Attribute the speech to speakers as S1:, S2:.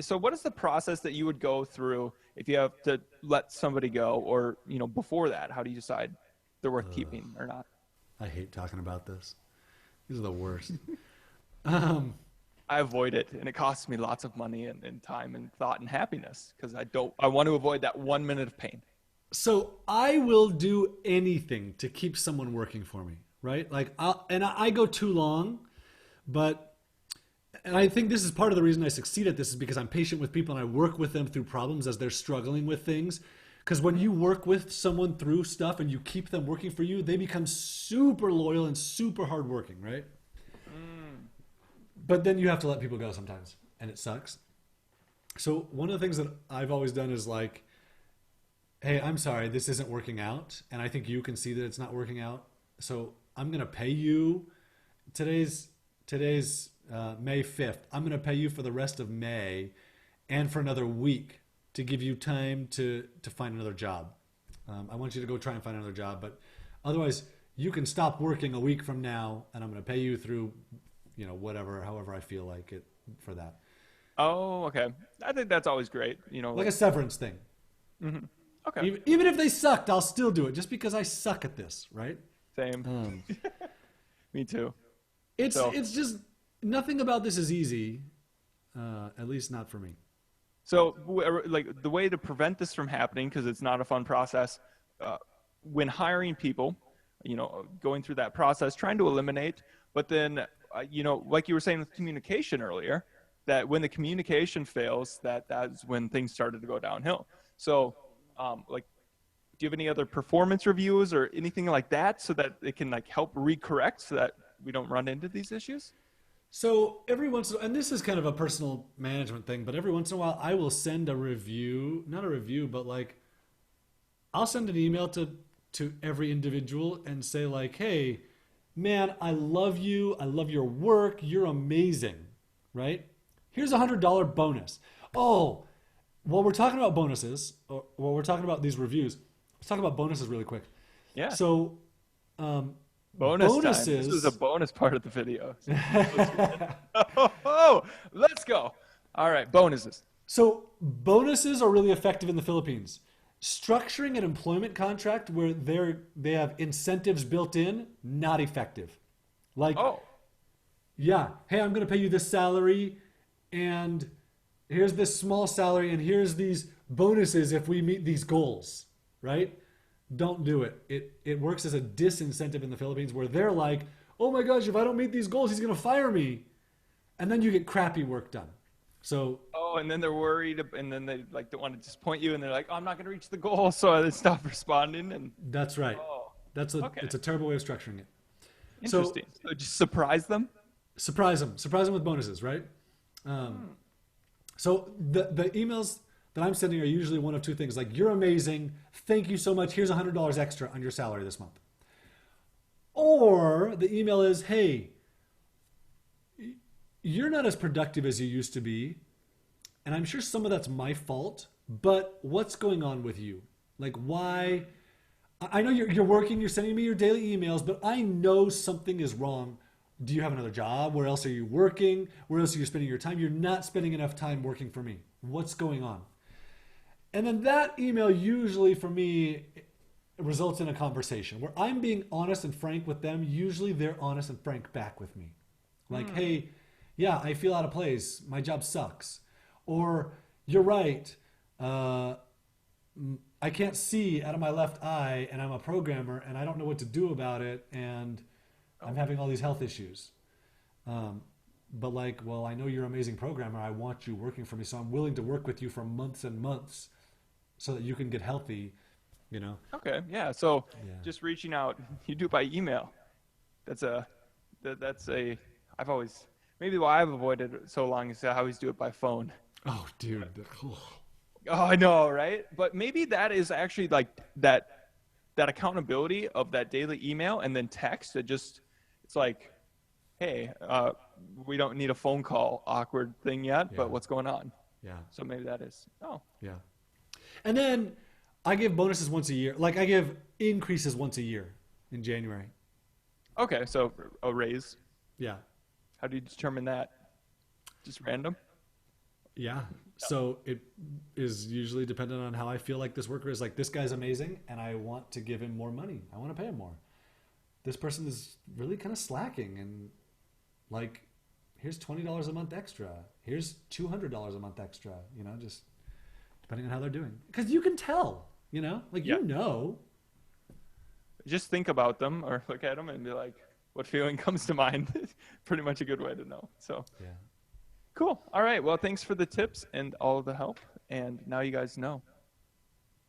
S1: So what is the process that you would go through if you have to let somebody go, or, before that, how do you decide they're worth keeping or not?
S2: I hate talking about this. These are the worst. Um,
S1: I avoid it, and it costs me lots of money and time and thought and happiness because I want to avoid that 1 minute of pain.
S2: so I will do anything to keep someone working for me, right? Like, I go too long, but and I think this is part of the reason I succeed at this is because I'm patient with people and I work with them through problems as they're struggling with things. Because when you work with someone through stuff and you keep them working for you, they become super loyal and super hardworking, right?
S1: Mm.
S2: But then you have to let people go sometimes, and it sucks. So one of the things that I've always done is like, hey, I'm sorry, this isn't working out, and I think you can see that it's not working out. So I'm gonna pay you. Today's May 5th. I'm gonna pay you for the rest of May, and for another week to give you time to find another job. I want you to go try and find another job, but otherwise you can stop working a week from now, and I'm gonna pay you through, whatever, however I feel like it for that.
S1: Oh, okay. I think that's always great.
S2: Like
S1: Like,
S2: a severance thing.
S1: mhm. Okay,
S2: Even if they sucked, I'll still do it just because I suck at this, right?
S1: same.
S2: Um,
S1: Me too.
S2: it's
S1: So,
S2: it's just nothing about this is easy, at least not for me.
S1: like the way to prevent this from happening, because it's not a fun process, uh, when hiring people, going through that process, trying to eliminate, but then, like you were saying with communication earlier, that when the communication fails, that's when things started to go downhill. So, like, do you have any other performance reviews or anything like that so that it can like help recorrect so that we don't run into these issues?
S2: So every once in a while, and this is kind of a personal management thing, but every once in a while I will send a review, not a review, but like I'll send an email to every individual and say like, "Hey, man, I love you. I love your work. You're amazing." Right? Here's $100 bonus. Oh, while we're talking about bonuses, or while we're talking about these reviews, let's talk about bonuses really quick.
S1: Yeah.
S2: So, um,
S1: Bonus time. This was a
S2: bonuses.
S1: bonus part of the video. Let's go. Oh, let's go. All right, bonuses.
S2: So bonuses are really effective in the Philippines. Structuring an employment contract where they have incentives built in, not effective. Like,
S1: Oh,
S2: yeah, hey, I'm going to pay you this salary, and here's this small salary, and here's these bonuses if we meet these goals, right? Don't do it. It works as a disincentive in the Philippines where they're like, oh my gosh, if I don't meet these goals, he's going to fire me, and then you get crappy work done. So
S1: oh, and then they're worried, and then they like don't want to disappoint you, and they're like, oh, I'm not going to reach the goal, so they stop responding. And
S2: that's right.
S1: oh, okay,
S2: It's a terrible way of structuring it. So
S1: interesting. So just surprise them.
S2: surprise them with bonuses, right? Um, so the emails that I'm sending are usually one of two things: like you're amazing, thank you so much. Here's $100 extra on your salary this month. Or the email is, hey, you're not as productive as you used to be, and I'm sure some of that's my fault. But what's going on with you? Like why? I know you're working, you're sending me your daily emails, but I know something is wrong. Do you have another job? Where else are you working? Where else are you spending your time? You're not spending enough time working for me. What's going on? And then that email usually for me results in a conversation where I'm being honest and frank with them. Usually they're honest and frank back with me. Like,
S1: Hmm.
S2: hey, yeah, I feel out of place. My job sucks. Or you're right. Uh, I can't see out of my left eye and I'm a programmer and I don't know what to do about it and I'm
S1: Oh,
S2: having all these health issues. Um, but like, well, I know you're an amazing programmer. I want you working for me, so I'm willing to work with you for months and months so that you can get healthy. You know?
S1: okay, yeah. So
S2: Yeah.
S1: just reaching out, you do it by email. That's a that's a. I've always maybe why I've avoided it so long is I always do it by phone.
S2: Oh, dude.
S1: Oh, I know, right? But maybe that is actually like that that accountability of that daily email and then text. It's like, hey, we don't need a phone call awkward thing yet,
S2: Yeah.
S1: but what's going on?
S2: Yeah.
S1: So maybe that is. Oh,
S2: Yeah. And then I give bonuses once a year. Like I give increases once a year in January.
S1: okay. So a raise.
S2: Yeah.
S1: How do you determine that? Just random?
S2: Yeah. So it is usually dependent on how I feel like this worker is. Like, this guy's amazing and I want to give him more money. I want to pay him more. This person is really kind of slacking, and like, here's $20 a month extra. Here's $200 a month extra, just depending on how they're doing. Because you can tell, like,
S1: Yeah. Just think about them or look at them and be like, what feeling comes to mind? Pretty much a good way to know. So
S2: Yeah.
S1: cool. All right. Well, thanks for the tips and all of the help. And now you guys know.